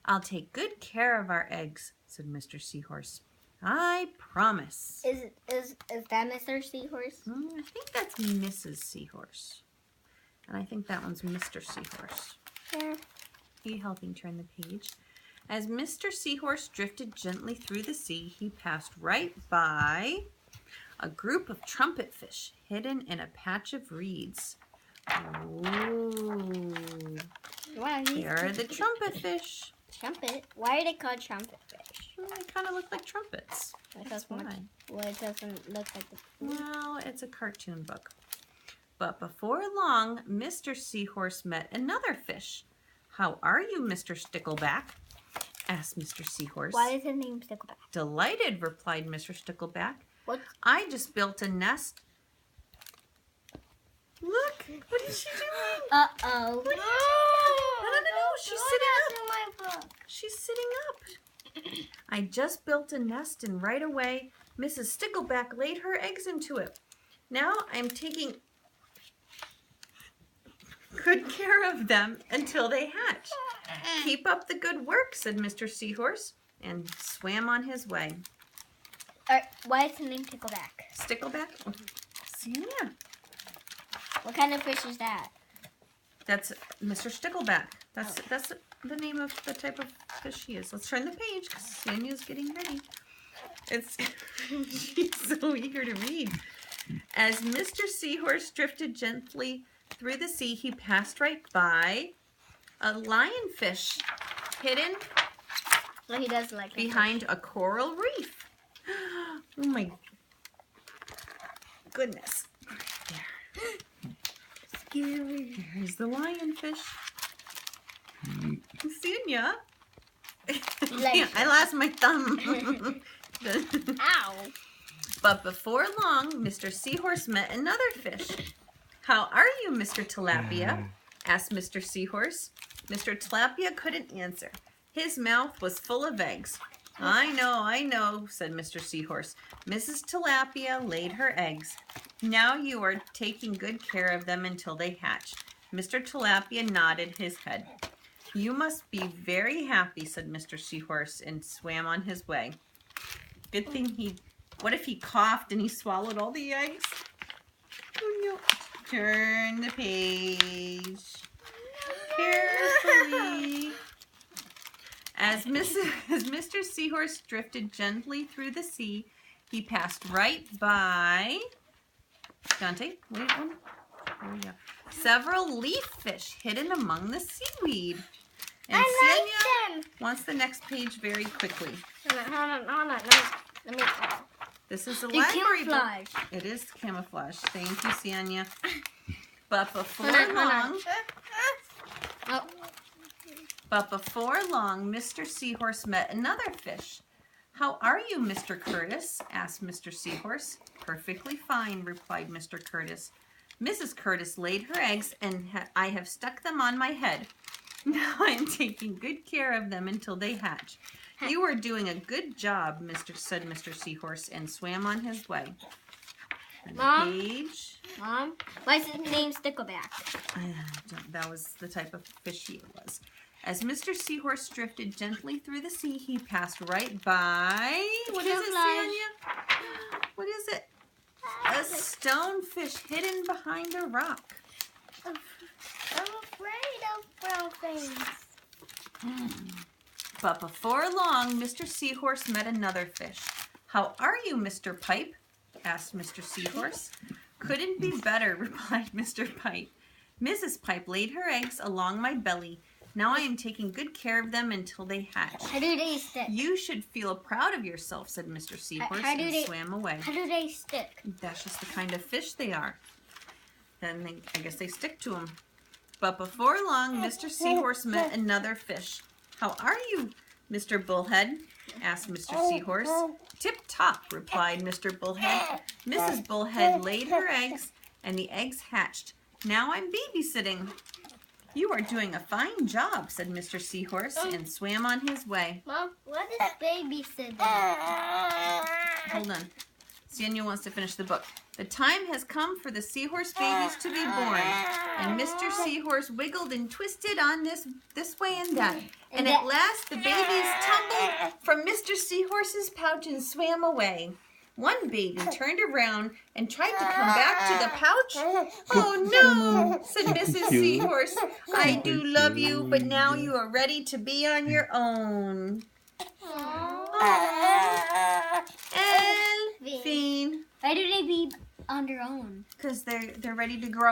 I'll take good care of our eggs, said Mr. Seahorse. I promise. Is that Mr. Seahorse? I think that's Mrs. Seahorse. And I think that one's Mr. Seahorse. Yeah. Are you helping turn the page? As Mr. Seahorse drifted gently through the sea, he passed right by a group of trumpet fish hidden in a patch of reeds. Ooh. Wow, There are the trumpet fish. Trumpet? Why are they called trumpet fish? Well, they kind of look like trumpets. That's why. Well, it doesn't look like the... Well, it's a cartoon book. But before long, Mr. Seahorse met another fish. How are you, Mr. Stickleback? Asked Mr. Seahorse. Why is his name Stickleback? Delighted, replied Mr. Stickleback. What? I just built a nest. Look, what is she doing? Uh-oh. What are you doing? No, she's sitting up. She's sitting up. I just built a nest and right away, Mrs. Stickleback laid her eggs into it. Now I'm taking good care of them until they hatch. Keep up the good work, said Mr. Seahorse, and swam on his way. Why is his name Stickleback? Stickleback? Oh, Sanya. What kind of fish is that? That's Mr. Stickleback. That's the name of the type of fish he is. Let's turn the page because Sanya's getting ready. She's so eager to read. As Mr. Seahorse drifted gently through the sea, he passed right by a lionfish hidden Well, he does like behind a coral reef. Oh my goodness. Scary. There's the lionfish. Sanya. I lost my thumb. Ow. But before long, Mr. Seahorse met another fish. How are you, Mr. Tilapia? Asked Mr. Seahorse. Mr. Tilapia couldn't answer. His mouth was full of eggs. I know, said Mr. Seahorse. Mrs. Tilapia laid her eggs. Now you are taking good care of them until they hatch. Mr. Tilapia nodded his head. You must be very happy, said Mr. Seahorse, and swam on his way. Good thing what if he coughed and he swallowed all the eggs? Oh no. Turn the page. Carefully. As Mr. Seahorse drifted gently through the sea, he passed right by Dante, wait one. There we go. Several leaf fish hidden among the seaweed. And Sanya wants the next page very quickly. Hold on. Let me. This is a It's library camouflage. book. It is camouflage. Thank you, Sanya. But before Hold on. long, Oh. Mr. Seahorse met another fish. How are you, Mr. Curtis? Asked Mr. Seahorse. Perfectly fine, replied Mr. Curtis. Mrs. Curtis laid her eggs, and I have stuck them on my head. Now I am taking good care of them until they hatch. You are doing a good job, said Mr. Seahorse, and swam on his way. And Mom? page. Mom? Why is his name Stickleback? That was the type of fish he was. As Mr. Seahorse drifted gently through the sea, he passed right by... What is it, Sanya? What is it? A stonefish hidden behind a rock. I'm afraid of brown things. But before long, Mr. Seahorse met another fish. How are you, Mr. Pipe? Asked Mr. Seahorse. Couldn't be better, replied Mr. Pipe. Mrs. Pipe laid her eggs along my belly. Now I am taking good care of them until they hatch. How do they stick? You should feel proud of yourself, said Mr. Seahorse, and swam away. How do they stick? That's just the kind of fish they are. Then I guess they stick to them. But before long, Mr. Seahorse met another fish. How are you, Mr. Bullhead? Asked Mr. Seahorse. Tip-top, replied Mr. Bullhead. Mrs. Bullhead laid her eggs, and the eggs hatched. Now I'm babysitting. You are doing a fine job, said Mr. Seahorse, and swam on his way. Mom, what is babysitting? Hold on. Daniel wants to finish the book. The time has come for the seahorse babies to be born. And Mr. Seahorse wiggled and twisted on this way and that. And at last the babies tumbled from Mr. Seahorse's pouch and swam away. One baby turned around and tried to come back to the pouch. Oh no, said Mrs. Seahorse. I do love you, but now you are ready to be on your own. Elfine. Why do they be on their own? Because they're ready to grow